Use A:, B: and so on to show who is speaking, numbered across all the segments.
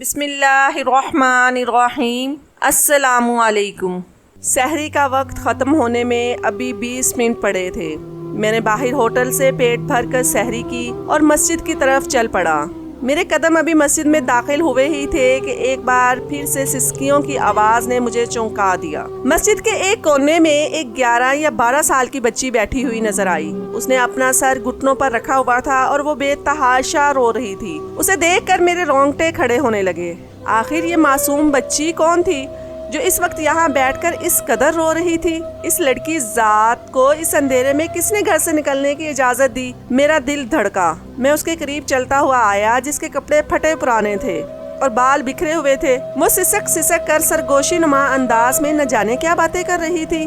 A: بسم اللہ الرحمن الرحیم۔ السلام علیکم۔ سحری کا وقت ختم ہونے میں ابھی 20 منٹ پڑے تھے۔ میں نے باہر ہوٹل سے پیٹ بھر کر سحری کی اور مسجد کی طرف چل پڑا۔ میرے قدم ابھی مسجد میں داخل ہوئے ہی تھے کہ ایک بار پھر سے سسکیوں کی آواز نے مجھے چونکا دیا۔ مسجد کے ایک کونے میں ایک 11 یا 12 سال کی بچی بیٹھی ہوئی نظر آئی۔ اس نے اپنا سر گھٹنوں پر رکھا ہوا تھا اور وہ بے تحاشا رو رہی تھی۔ اسے دیکھ کر میرے رونگٹے کھڑے ہونے لگے۔ آخر یہ معصوم بچی کون تھی جو اس وقت یہاں بیٹھ کر اس قدر رو رہی تھی؟ اس لڑکی ذات کو اس اندھیرے میں کس نے گھر سے نکلنے کی اجازت دی؟ میرا دل دھڑکا۔ میں اس کے قریب چلتا ہوا آیا جس کے کپڑے پھٹے پرانے تھے اور بال بکھرے ہوئے تھے۔ وہ سسک کر سرگوشی نما انداز میں نہ جانے کیا باتیں کر رہی تھی۔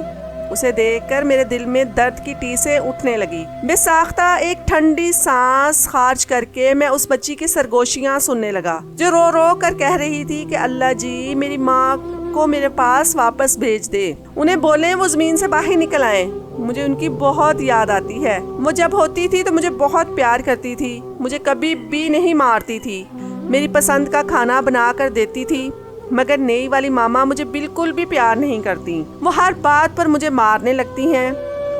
A: اسے دیکھ کر میرے دل میں درد کی ٹیسیں اٹھنے لگی۔ بے ساختہ ایک ٹھنڈی سانس خارج کر کے میں اس بچی کی سرگوشیاں سننے لگا جو رو رو کر کہہ رہی تھی کہ اللہ جی میری ماں کو میرے پاس واپس بھیج دے، انہیں بولیں وہ زمین سے باہر نکل آئیں، مجھے ان کی بہت یاد آتی ہے۔ وہ جب ہوتی تھی تو مجھے بہت پیار کرتی تھی، مجھے کبھی بھی نہیں مارتی تھی، میری پسند کا کھانا بنا کر دیتی تھی، مگر نئی والی ماما مجھے بالکل بھی پیار نہیں کرتی، وہ ہر بات پر مجھے مارنے لگتی ہیں۔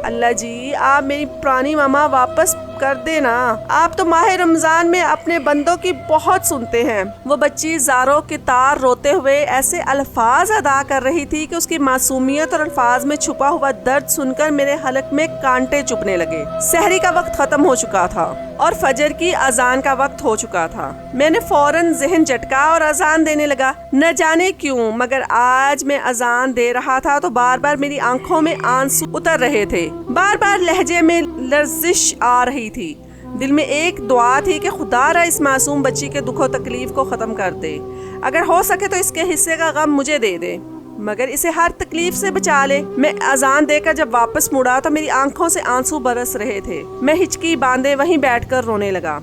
A: اللہ جی آپ میری پرانی ماما واپس کر دینا، آپ تو ماہ رمضان میں اپنے بندوں کی بہت سنتے ہیں۔ وہ بچی زاروں کی تار روتے ہوئے ایسے الفاظ ادا کر رہی تھی کہ اس کی معصومیت اور الفاظ میں چھپا ہوا درد سن کر میرے حلق میں کانٹے چبھنے لگے۔ سحری کا وقت ختم ہو چکا تھا اور فجر کی اذان کا وقت ہو چکا تھا۔ میں نے فوراً ذہن جھٹکا اور اذان دینے لگا۔ نہ جانے کیوں مگر آج میں اذان دے رہا تھا تو بار بار میری آنکھوں میں آنسو اتر رہے تھے، بار بار لہجے میں لرزش آ رہی تھی۔ دل میں ایک دعا تھی کہ خدا را اس معصوم بچی کے دکھ و تکلیف کو ختم کر دے، اگر ہو سکے تو اس کے حصے کا غم مجھے دے دے، مگر اسے ہر تکلیف سے بچا لے۔ میں اذان دے کر جب واپس مڑا تو میری آنکھوں سے آنسو برس رہے تھے۔ میں ہچکی باندھے وہیں بیٹھ کر رونے لگا۔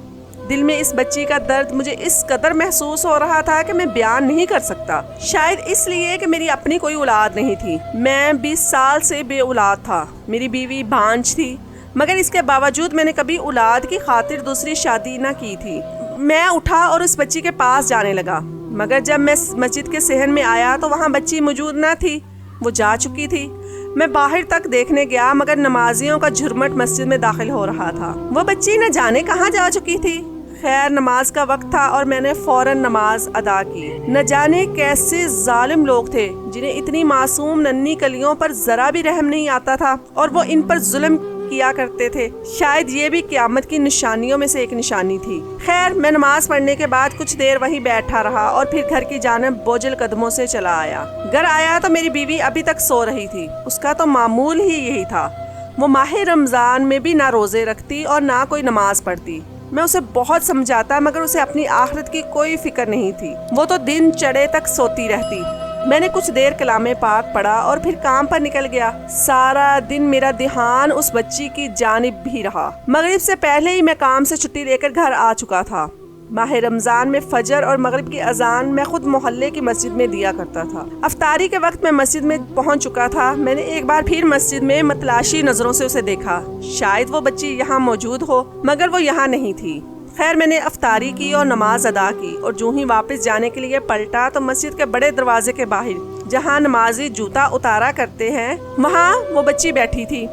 A: دل میں اس بچی کا درد مجھے اس قدر محسوس ہو رہا تھا کہ میں بیان نہیں کر سکتا۔ شاید اس لیے کہ میری اپنی کوئی اولاد نہیں تھی۔ میں 20 سال سے بے اولاد تھا۔ میری بیوی بانجھ تھی، مگر اس کے باوجود میں نے کبھی اولاد کی خاطر دوسری شادی نہ کی تھی۔ میں اٹھا اور اس بچی کے پاس جانے لگا، مگر جب میں مسجد کے صحن میں آیا تو وہاں بچی موجود نہ تھی، وہ جا چکی تھی۔ میں باہر تک دیکھنے گیا مگر نمازیوں کا جھرمٹ مسجد میں داخل ہو رہا تھا۔ وہ بچی نہ جانے کہاں جا چکی تھی۔ خیر نماز کا وقت تھا اور میں نے فوراً نماز ادا کی۔ نہ جانے کیسے ظالم لوگ تھے جنہیں اتنی معصوم ننھی کلیوں پر ذرا بھی رحم نہیں آتا تھا اور وہ ان پر ظلم کیا کرتے تھے۔ شاید یہ بھی قیامت کی نشانیوں میں سے ایک نشانی تھی۔ خیر میں نماز پڑھنے کے بعد کچھ دیر وہیں بیٹھا رہا اور پھر گھر کی جانب بوجھل قدموں سے چلا آیا۔ گھر آیا تو میری بیوی ابھی تک سو رہی تھی۔ اس کا تو معمول ہی یہی تھا، وہ ماہ رمضان میں بھی نہ روزے رکھتی اور نہ کوئی نماز پڑھتی۔ میں اسے بہت سمجھاتا مگر اسے اپنی آخرت کی کوئی فکر نہیں تھی، وہ تو دن چڑھے تک سوتی رہتی۔ میں نے کچھ دیر کلام پاک پڑھا اور پھر کام پر نکل گیا۔ سارا دن میرا دھیان اس بچی کی جانب بھی رہا۔ مغرب سے پہلے ہی میں کام سے چھٹی لے کر گھر آ چکا تھا۔ ماہ رمضان میں فجر اور مغرب کی اذان میں خود محلے کی مسجد میں دیا کرتا تھا۔ افطاری کے وقت میں مسجد میں پہنچ چکا تھا۔ میں نے ایک بار پھر مسجد میں متلاشی نظروں سے اسے دیکھا، شاید وہ بچی یہاں موجود ہو، مگر وہ یہاں نہیں تھی۔ خیر میں نے افطاری کی اور نماز ادا کی اور جو ہی واپس جانے کے لیے پلٹا تو مسجد کے بڑے دروازے کے باہر جہاں نمازی جوتا اتارا کرتے ہیں وہاں وہ بچی بیٹھی تھی۔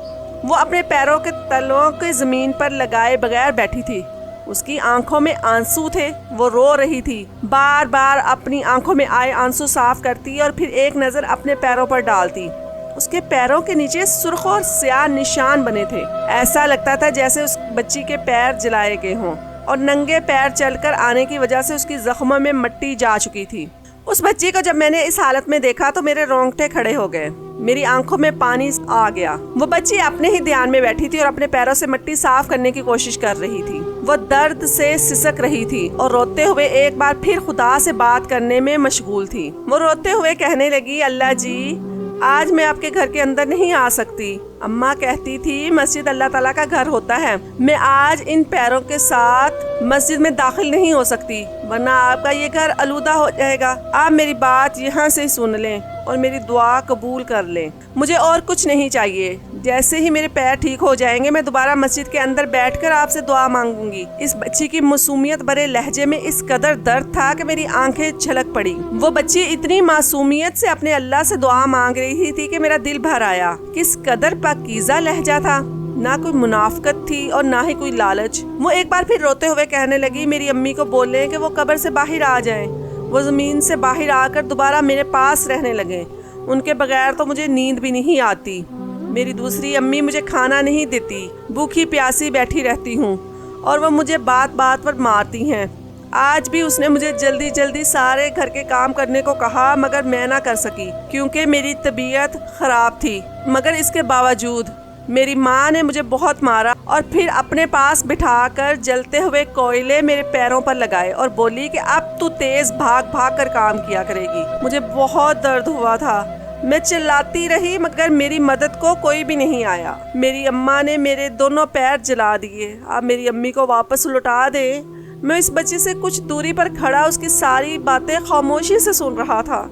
A: وہ اپنے پیروں کے تلوں کے زمین پر لگائے بغیر بیٹھی تھی۔ اس کی آنکھوں میں آنسو تھے، وہ رو رہی تھی، بار بار اپنی آنکھوں میں آئے آنسو صاف کرتی اور پھر ایک نظر اپنے پیروں پر ڈالتی۔ اس کے پیروں کے نیچے سرخ اور سیاہ نشان بنے تھے، ایسا لگتا تھا جیسے اس بچی کے پیر جلائے گئے ہوں اور ننگے پیر چل کر آنے کی وجہ سے اس کی زخموں میں مٹی جا چکی تھی۔ اس بچی کو جب میں نے اس حالت میں دیکھا تو میرے رونگٹے کھڑے ہو گئے، میری آنکھوں میں پانی آ گیا۔ وہ بچی اپنے ہی دھیان میں بیٹھی تھی اور اپنے پیروں سے مٹی صاف کرنے کی کوشش کر رہی تھی۔ وہ درد سے سسک رہی تھی اور روتے ہوئے ایک بار پھر خدا سے بات کرنے میں مشغول تھی۔ وہ روتے ہوئے کہنے لگی، اللہ جی آج میں آپ کے گھر کے اندر نہیں آ سکتی، اماں کہتی تھی مسجد اللہ تعالیٰ کا گھر ہوتا ہے، میں آج ان پیروں کے ساتھ مسجد میں داخل نہیں ہو سکتی ورنہ آپ کا یہ گھر آلودہ ہو جائے گا۔ آپ میری بات یہاں سے سن لیں اور میری دعا قبول کر لیں، مجھے اور کچھ نہیں چاہیے، جیسے ہی میرے پیر ٹھیک ہو جائیں گے میں دوبارہ مسجد کے اندر بیٹھ کر آپ سے دعا مانگوں گی۔ اس بچی کی معصومیت بھرے لہجے میں اس قدر درد تھا کہ میری آنکھیں چھلک پڑی۔ وہ بچی اتنی معصومیت سے اپنے اللہ سے دعا مانگ رہی تھی کہ میرا دل بھر آیا۔ کس قدر پاکیزہ لہجہ تھا، نہ کوئی منافقت تھی اور نہ ہی کوئی لالچ۔ وہ ایک بار پھر روتے ہوئے کہنے لگی میری امی کو بولیں کہ وہ قبر سے باہر آ جائیں۔ وہ زمین سے باہر آ کر دوبارہ میرے پاس رہنے لگے۔ ان کے بغیر تو مجھے نیند بھی نہیں آتی۔ میری دوسری امی مجھے کھانا نہیں دیتی، بھوکی پیاسی بیٹھی رہتی ہوں اور وہ مجھے بات بات پر مارتی ہیں۔ آج بھی اس نے مجھے جلدی جلدی سارے گھر کے کام کرنے کو کہا مگر میں نہ کر سکی کیونکہ میری طبیعت خراب تھی۔ مگر اس کے باوجود میری ماں نے مجھے بہت مارا اور پھر اپنے پاس بٹھا کر جلتے ہوئے کوئلے میرے پیروں پر لگائے اور بولی کہ اب تو تیز بھاگ بھاگ کر کام کیا کرے گی۔ مجھے بہت درد ہوا تھا، میں چلاتی رہی مگر میری مدد کو کوئی بھی نہیں آیا۔ میری اماں نے میرے دونوں پیر جلا دیے۔ آپ میری امی کو واپس لوٹا دے۔ میں اس بچی سے کچھ دوری پر کھڑا اس کی ساری باتیں خاموشی سے سن رہا تھا۔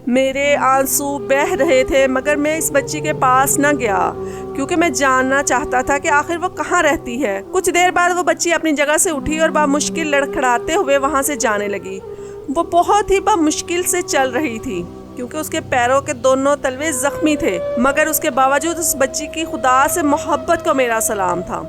A: میرے آنسو بہہ رہے تھے مگر میں اس بچی کے پاس نہ گیا کیونکہ میں جاننا چاہتا تھا کہ آخر وہ کہاں رہتی ہے۔ کچھ دیر بعد وہ بچی اپنی جگہ سے اٹھی اور بامشکل لڑکھڑاتے ہوئے وہاں سے جانے لگی۔ وہ بہت ہی بامشکل سے چل رہی تھی کیونکہ اس کے پیروں کے دونوں تلوے زخمی تھے، مگر اس کے باوجود اس بچی کی خدا سے محبت کو میرا سلام تھا،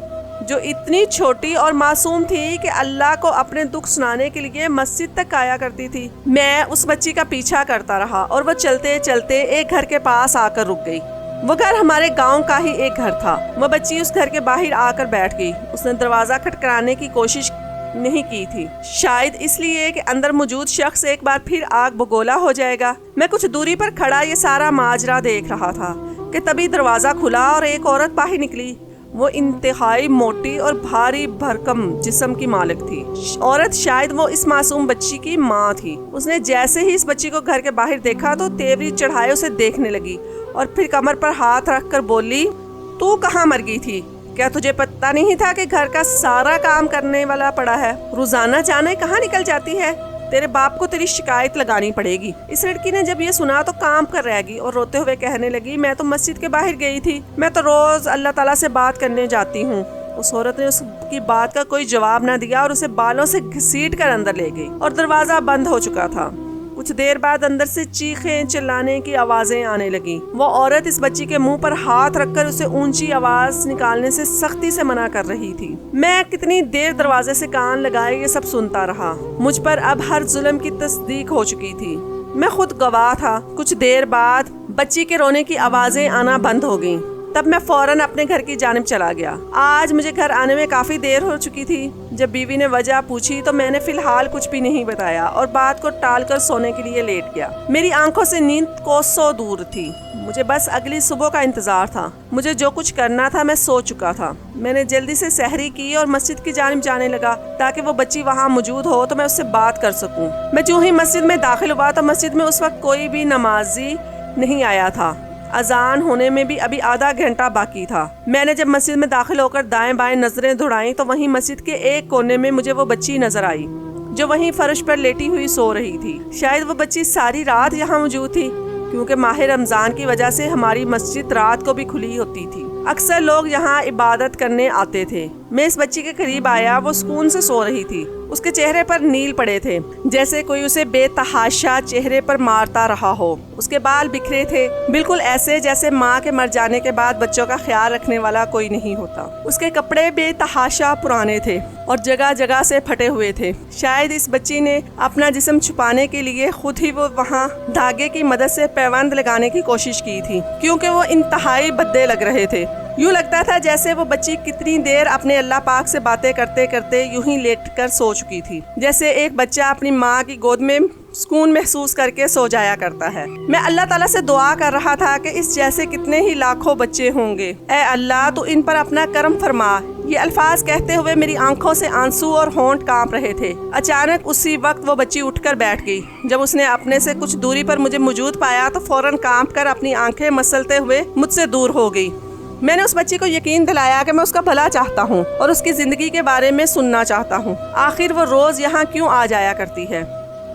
A: جو اتنی چھوٹی اور معصوم تھی کہ اللہ کو اپنے دکھ سنانے کے لیے مسجد تک آیا کرتی تھی۔ میں اس بچی کا پیچھا کرتا رہا اور وہ چلتے چلتے ایک گھر کے پاس آ کر رک گئی۔ وہ گھر ہمارے گاؤں کا ہی ایک گھر تھا۔ وہ بچی اس گھر کے باہر آ کر بیٹھ گئی۔ اس نے دروازہ کھٹکھٹانے کی کوشش نہیں کی تھی، شاید اس لیے کہ اندر موجود شخص ایک بار پھر آگ بگولا ہو جائے گا۔ میں کچھ دوری پر کھڑا یہ سارا ماجرا دیکھ رہا تھا کہ تبھی دروازہ کھلا اور ایک عورت باہر نکلی۔ وہ انتہائی موٹی اور بھاری بھرکم جسم کی مالک تھی۔ عورت شاید وہ اس معصوم بچی کی ماں تھی۔ اس نے جیسے ہی اس بچی کو گھر کے باہر دیکھا تو تیوری چڑھائے اسے دیکھنے لگی اور پھر کمر پر ہاتھ رکھ کر بولی، تو کہاں مر گئی تھی؟ کیا تجھے پتہ نہیں تھا کہ گھر کا سارا کام کرنے والا پڑا ہے؟ روزانہ جانے کہاں نکل جاتی ہے؟ تیرے باپ کو تیری شکایت لگانی پڑے گی۔ اس لڑکی نے جب یہ سنا تو کام کر رہ گئی اور روتے ہوئے کہنے لگی، میں تو مسجد کے باہر گئی تھی، میں تو روز اللہ تعالیٰ سے بات کرنے جاتی ہوں۔ اس عورت نے اس کی بات کا کوئی جواب نہ دیا اور اسے بالوں سے گھسیٹ کر اندر لے گئی اور دروازہ بند ہو چکا تھا۔ کچھ دیر بعد اندر سے چیخیں چلانے کی آوازیں آنے لگیں۔ وہ عورت اس بچی کے منہ پر ہاتھ رکھ کر اسے اونچی آواز نکالنے سے سختی سے منع کر رہی تھی۔ میں کتنی دیر دروازے سے کان لگائے یہ سب سنتا رہا۔ مجھ پر اب ہر ظلم کی تصدیق ہو چکی تھی، میں خود گواہ تھا۔ کچھ دیر بعد بچی کے رونے کی آوازیں آنا بند ہو گئیں۔ تب میں فوراً اپنے گھر کی جانب چلا گیا۔ آج مجھے گھر آنے میں کافی دیر ہو چکی تھی۔ جب بیوی نے وجہ پوچھی تو میں نے فی الحال کچھ بھی نہیں بتایا اور بات کو ٹال کر سونے کے لیے لیٹ گیا۔ میری آنکھوں سے نیند کوسوں دور تھی، مجھے بس اگلی صبح کا انتظار تھا۔ مجھے جو کچھ کرنا تھا میں سو چکا تھا۔ میں نے جلدی سے سحری کی اور مسجد کی جانب جانے لگا تاکہ وہ بچی وہاں موجود ہو تو میں اس سے بات کر سکوں۔ میں جو ہی مسجد میں داخل ہوا تو مسجد میں اس وقت کوئی بھی نمازی نہیں آیا تھا۔ اذان ہونے میں بھی ابھی آدھا گھنٹہ باقی تھا۔ میں نے جب مسجد میں داخل ہو کر دائیں بائیں نظریں دھڑائیں تو وہیں مسجد کے ایک کونے میں مجھے وہ بچی نظر آئی جو وہیں فرش پر لیٹی ہوئی سو رہی تھی۔ شاید وہ بچی ساری رات یہاں موجود تھی کیونکہ ماہ رمضان کی وجہ سے ہماری مسجد رات کو بھی کھلی ہوتی تھی۔ اکثر لوگ یہاں عبادت کرنے آتے تھے۔ میں اس بچی کے قریب آیا، وہ سکون سے سو رہی تھی۔ اس کے چہرے پر نیل پڑے تھے جیسے کوئی اسے بے تحاشا چہرے پر مارتا رہا ہو۔ اس کے بال بکھرے تھے، بالکل ایسے جیسے ماں کے مر جانے کے بعد بچوں کا خیال رکھنے والا کوئی نہیں ہوتا۔ اس کے کپڑے بے تحاشا پرانے تھے اور جگہ جگہ سے پھٹے ہوئے تھے۔ شاید اس بچی نے اپنا جسم چھپانے کے لیے خود ہی وہ وہاں دھاگے کی مدد سے پیوند لگانے کی کوشش کی تھی کیونکہ وہ انتہائی بھدے لگ رہے تھے۔ یوں لگتا تھا جیسے وہ بچی کتنی دیر اپنے اللہ پاک سے باتیں کرتے کرتے یوں ہی لیٹ کر سو چکی تھی، جیسے ایک بچہ اپنی ماں کی گود میں سکون محسوس کر کے سو جایا کرتا ہے۔ میں اللہ تعالیٰ سے دعا کر رہا تھا کہ اس جیسے کتنے ہی لاکھوں بچے ہوں گے، اے اللہ تو ان پر اپنا کرم فرما۔ یہ الفاظ کہتے ہوئے میری آنکھوں سے آنسو اور ہونٹ کانپ رہے تھے۔ اچانک اسی وقت وہ بچی اٹھ کر بیٹھ گئی۔ جب اس نے اپنے سے کچھ دوری پر مجھے موجود پایا تو فوراً کانپ کر اپنی آنکھیں مسلتے ہوئے مجھ سے دور ہو گئی۔ میں نے اس بچی کو یقین دلایا کہ میں اس کا بھلا چاہتا ہوں اور اس کی زندگی کے بارے میں سننا چاہتا ہوں۔ آخر وہ روز یہاں کیوں آ جایا کرتی ہے؟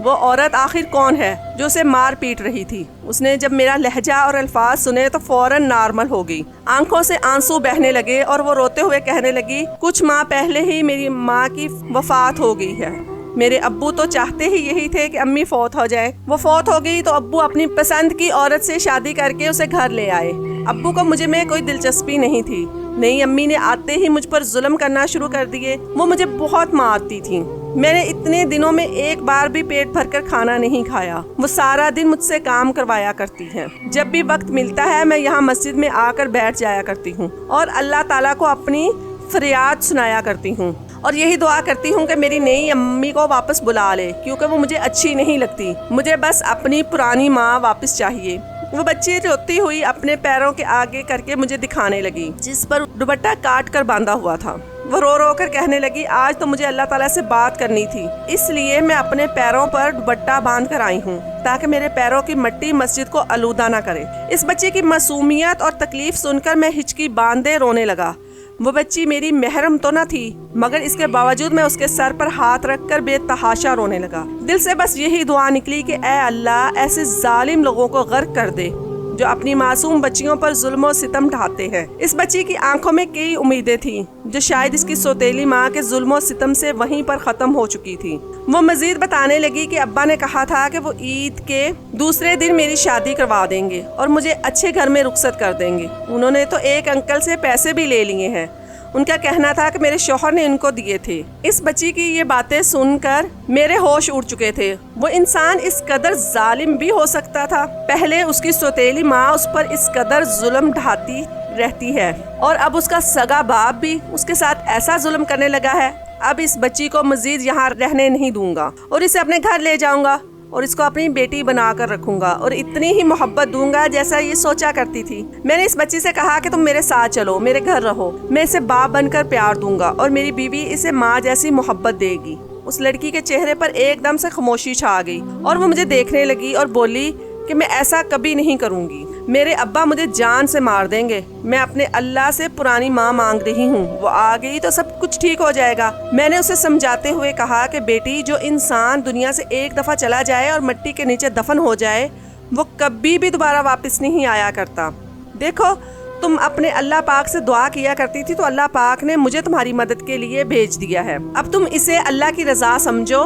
A: وہ عورت آخر کون ہے جو اسے مار پیٹ رہی تھی؟ اس نے جب میرا لہجہ اور الفاظ سنے تو فوراً نارمل ہو گئی، آنکھوں سے آنسو بہنے لگے اور وہ روتے ہوئے کہنے لگی کچھ ماہ پہلے ہی میری ماں کی وفات ہو گئی ہے۔ میرے ابو تو چاہتے ہی یہی تھے کہ امی فوت ہو جائے۔ وہ فوت ہو گئی تو ابو اپنی پسند کی عورت سے شادی کر کے اسے گھر لے آئے۔ ابو کو مجھے میں کوئی دلچسپی نہیں تھی۔ نئی امی نے آتے ہی مجھ پر ظلم کرنا شروع کر دیے۔ وہ مجھے بہت مارتی تھیں۔ میں نے اتنے دنوں میں ایک بار بھی پیٹ بھر کر کھانا نہیں کھایا۔ وہ سارا دن مجھ سے کام کروایا کرتی ہیں۔ جب بھی وقت ملتا ہے میں یہاں مسجد میں آ کر بیٹھ جایا کرتی ہوں اور اللہ تعالیٰ کو اپنی فریاد سنایا کرتی ہوں اور یہی دعا کرتی ہوں کہ میری نئی امی کو واپس بلا لے، کیونکہ وہ مجھے اچھی نہیں لگتی۔ مجھے بس اپنی پرانی ماں واپس چاہیے۔ وہ بچی روتی ہوئی اپنے پیروں کے آگے کر کے مجھے دکھانے لگی جس پر دوپٹہ کاٹ کر باندھا ہوا تھا۔ وہ رو رو کر کہنے لگی آج تو مجھے اللہ تعالیٰ سے بات کرنی تھی، اس لیے میں اپنے پیروں پر دوپٹہ باندھ کر آئی ہوں تاکہ میرے پیروں کی مٹی مسجد کو آلودہ نہ کرے۔ اس بچے کی معصومیت اور تکلیف سن کر میں ہچکی باندھے رونے لگا۔ وہ بچی میری محرم تو نہ تھی، مگر اس کے باوجود میں اس کے سر پر ہاتھ رکھ کر بے تحاشا رونے لگا۔ دل سے بس یہی دعا نکلی کہ اے اللہ ایسے ظالم لوگوں کو غرق کر دے جو اپنی معصوم بچیوں پر ظلم و ستم ڈھاتے ہیں۔ اس بچی کی آنکھوں میں کئی امیدیں تھیں جو شاید اس کی سوتیلی ماں کے ظلم و ستم سے وہیں پر ختم ہو چکی تھی۔ وہ مزید بتانے لگی کہ ابا نے کہا تھا کہ وہ عید کے دوسرے دن میری شادی کروا دیں گے اور مجھے اچھے گھر میں رخصت کر دیں گے۔ انہوں نے تو ایک انکل سے پیسے بھی لے لیے ہیں، ان کا کہنا تھا کہ میرے شوہر نے ان کو دیے تھے۔ اس بچی کی یہ باتیں سن کر میرے ہوش اڑ چکے تھے۔ وہ انسان اس قدر ظالم بھی ہو سکتا تھا؟ پہلے اس کی سوتیلی ماں اس پر اس قدر ظلم ڈھاتی رہتی ہے اور اب اس کا سگا باپ بھی اس کے ساتھ ایسا ظلم کرنے لگا ہے۔ اب اس بچی کو مزید یہاں رہنے نہیں دوں گا اور اسے اپنے گھر لے جاؤں گا اور اس کو اپنی بیٹی بنا کر رکھوں گا اور اتنی ہی محبت دوں گا جیسا یہ سوچا کرتی تھی۔ میں نے اس بچی سے کہا کہ تم میرے ساتھ چلو، میرے گھر رہو، میں اسے باپ بن کر پیار دوں گا اور میری بیوی اسے ماں جیسی محبت دے گی۔ اس لڑکی کے چہرے پر ایک دم سے خاموشی چھا گئی اور وہ مجھے دیکھنے لگی اور بولی کہ میں ایسا کبھی نہیں کروں گی، میرے ابا مجھے جان سے مار دیں گے۔ میں اپنے اللہ سے پرانی ماں مانگ رہی ہوں، وہ آ گئی تو سب کچھ ٹھیک ہو جائے گا۔ میں نے اسے سمجھاتے ہوئے کہا کہ بیٹی، جو انسان دنیا سے ایک دفعہ چلا جائے اور مٹی کے نیچے دفن ہو جائے وہ کبھی بھی دوبارہ واپس نہیں آیا کرتا۔ دیکھو تم اپنے اللہ پاک سے دعا کیا کرتی تھی تو اللہ پاک نے مجھے تمہاری مدد کے لیے بھیج دیا ہے۔ اب تم اسے اللہ کی رضا سمجھو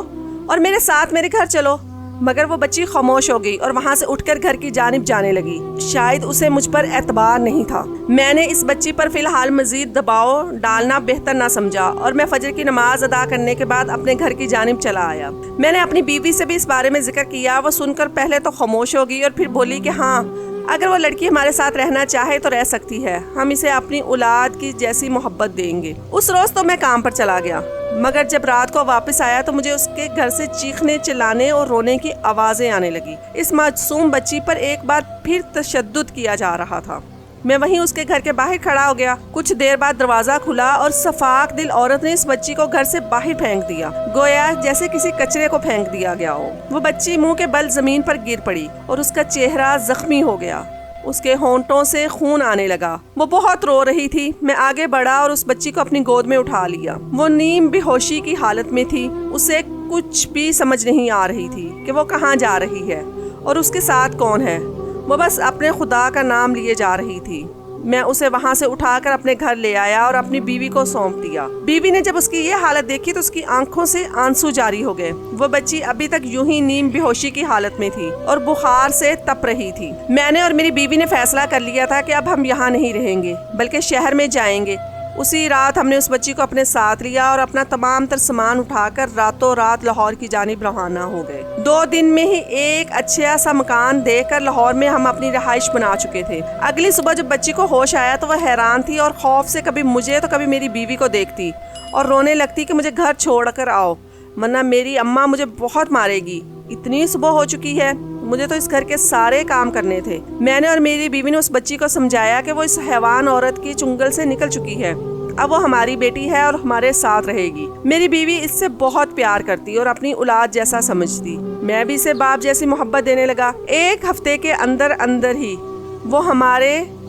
A: اور میرے ساتھ میرے گھر چلو۔ مگر وہ بچی خاموش ہو گئی اور وہاں سے اٹھ کر گھر کی جانب جانے لگی۔ شاید اسے مجھ پر اعتبار نہیں تھا۔ میں نے اس بچی پر فی الحال مزید دباؤ ڈالنا بہتر نہ سمجھا اور میں فجر کی نماز ادا کرنے کے بعد اپنے گھر کی جانب چلا آیا۔ میں نے اپنی بیوی سے بھی اس بارے میں ذکر کیا۔ وہ سن کر پہلے تو خاموش ہو گئی اور پھر بولی کہ ہاں، اگر وہ لڑکی ہمارے ساتھ رہنا چاہے تو رہ سکتی ہے، ہم اسے اپنی اولاد کی جیسی محبت دیں گے۔ اس روز تو میں کام پر چلا گیا، مگر جب رات کو واپس آیا تو مجھے اس کے گھر سے چیخنے، چلانے اور رونے کی آوازیں آنے لگی۔ اس معصوم بچی پر ایک بار پھر تشدد کیا جا رہا تھا۔ میں وہیں اس کے گھر کے باہر کھڑا ہو گیا۔ کچھ دیر بعد دروازہ کھلا اور صفاک دل عورت نے اس بچی کو گھر سے باہر پھینک دیا، گویا جیسے کسی کچرے کو پھینک دیا گیا ہو۔ وہ بچی منہ کے بل زمین پر گر پڑی اور اس کا چہرہ زخمی ہو گیا، اس کے ہونٹوں سے خون آنے لگا۔ وہ بہت رو رہی تھی۔ میں آگے بڑھا اور اس بچی کو اپنی گود میں اٹھا لیا۔ وہ نیم بے ہوشی کی حالت میں تھی، اسے کچھ بھی سمجھ نہیں آ رہی تھی کہ وہ کہاں جا رہی ہے اور اس کے ساتھ کون ہے۔ وہ بس اپنے خدا کا نام لیے جا رہی تھی۔ میں اسے وہاں سے اٹھا کر اپنے گھر لے آیا اور اپنی بیوی کو سونپ دیا۔ بیوی نے جب اس کی یہ حالت دیکھی تو اس کی آنکھوں سے آنسو جاری ہو گئے۔ وہ بچی ابھی تک یوں ہی نیم بے ہوشی کی حالت میں تھی اور بخار سے تپ رہی تھی۔ میں نے اور میری بیوی نے فیصلہ کر لیا تھا کہ اب ہم یہاں نہیں رہیں گے بلکہ شہر میں جائیں گے۔ اسی رات ہم نے اس بچی کو اپنے ساتھ لیا اور اپنا تمام تر سامان اٹھا کر راتوں رات لاہور کی جانب روانہ ہو گئے۔ 2 دن میں ہی ایک اچھا سا مکان دیکھ کر لاہور میں ہم اپنی رہائش بنا چکے تھے۔ اگلی صبح جب بچی کو ہوش آیا تو وہ حیران تھی اور خوف سے کبھی مجھے تو کبھی میری بیوی کو دیکھتی اور رونے لگتی کہ مجھے گھر چھوڑ کر آؤ ورنہ میری اماں مجھے بہت مارے گی۔ اتنی صبح ہو چکی ہے، مجھے تو اس گھر کے سارے کام کرنے تھے۔ میں نے اور میری بیوی نے اس بچی کو سمجھایا کہ وہ اس حیوان عورت کی چنگل سے نکل چکی ہے، اب وہ ہماری بیٹی ہے اور ہمارے ساتھ رہے گی۔ میری بیوی اس سے بہت پیار کرتی اور اپنی اولاد جیسا سمجھتی۔ میں بھی اسے باپ جیسی محبت دینے لگا۔ 1 ہفتے کے اندر ہی وہ ہمارے